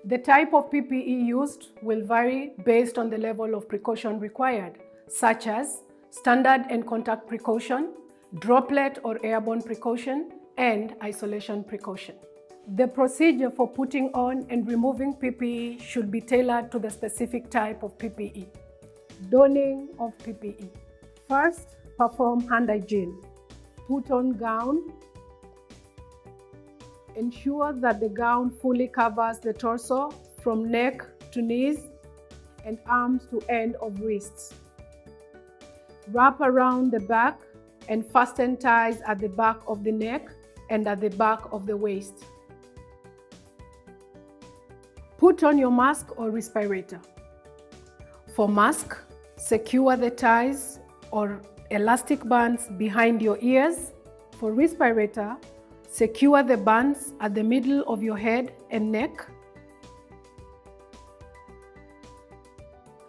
The type of PPE used will vary based on the level of precaution required, such as standard and contact precaution, droplet or airborne precaution, and isolation precaution. The procedure for putting on and removing PPE should be tailored to the specific type of PPE. Donning of PPE. First, perform hand hygiene. Put on gown. Ensure that the gown fully covers the torso from neck to knees and arms to end of wrists. Wrap around the back and fasten ties at the back of the neck and at the back of the waist. Put on your mask or respirator. For mask, secure the ties or elastic bands behind your ears. For respirator, secure the bands at the middle of your head and neck.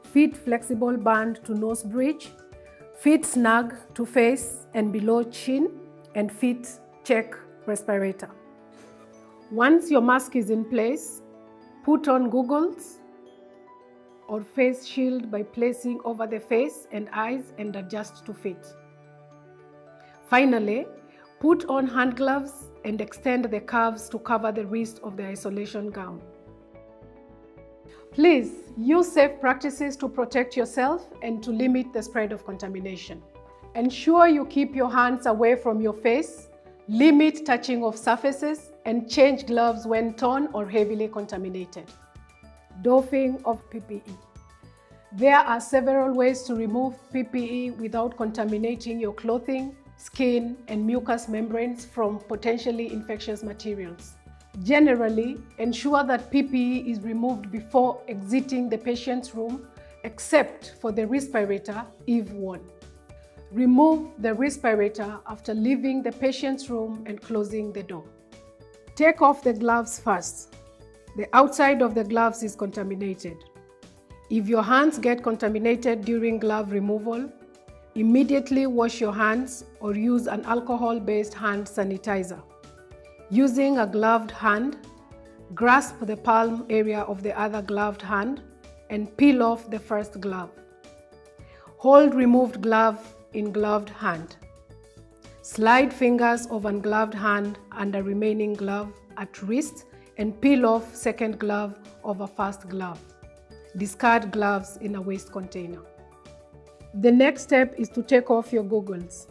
Fit flexible band to nose bridge. Fit snug to face and below chin, and fit check respirator. Once your mask is in place, put on goggles or face shield by placing over the face and eyes and adjust to fit. Finally, put on hand gloves and extend the curves to cover the wrist of the isolation gown. Please use safe practices to protect yourself and to limit the spread of contamination. Ensure you keep your hands away from your face, limit touching of surfaces, and change gloves when torn or heavily contaminated. Doffing of PPE. There are several ways to remove PPE without contaminating your clothing, skin, and mucous membranes from potentially infectious materials. Generally, ensure that PPE is removed before exiting the patient's room, except for the respirator if worn. Remove the respirator after leaving the patient's room and closing the door. Take off the gloves first. The outside of the gloves is contaminated. If your hands get contaminated during glove removal, immediately wash your hands or use an alcohol-based hand sanitizer. Using a gloved hand, grasp the palm area of the other gloved hand and peel off the first glove. Hold removed glove in gloved hand. Slide fingers of ungloved hand under remaining glove at wrist and peel off second glove of a first glove. Discard gloves in a waste container. The next step is to take off your goggles.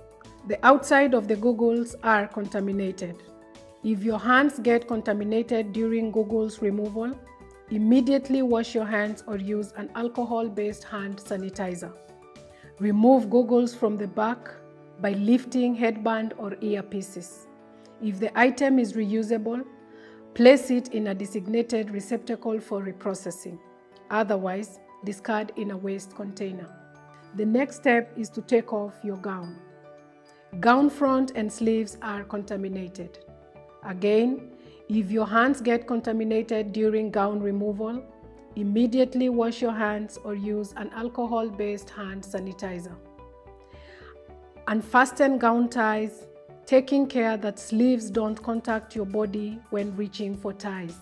The outside of the goggles are contaminated. If your hands get contaminated during goggles removal, immediately wash your hands or use an alcohol-based hand sanitizer. Remove goggles from the back by lifting headband or earpieces. If the item is reusable, place it in a designated receptacle for reprocessing. Otherwise, discard in a waste container. The next step is to take off your gown. Gown front and sleeves are contaminated. Again, if your hands get contaminated during gown removal, immediately wash your hands or use an alcohol-based hand sanitizer. Unfasten gown ties, taking care that sleeves don't contact your body when reaching for ties.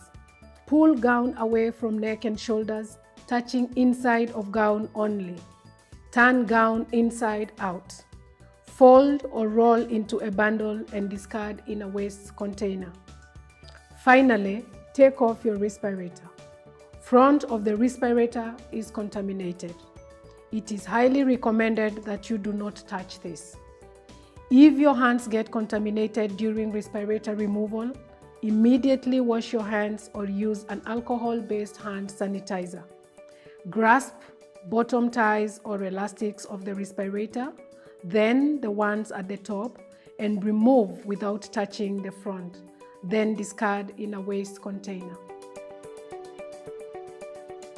Pull gown away from neck and shoulders, touching inside of gown only. Turn gown inside out. Fold or roll into a bundle and discard in a waste container. Finally, take off your respirator. Front of the respirator is contaminated. It is highly recommended that you do not touch this. If your hands get contaminated during respirator removal, immediately wash your hands or use an alcohol-based hand sanitizer. Grasp bottom ties or elastics of the respirator, then the ones at the top, and remove without touching the front. Then discard in a waste container.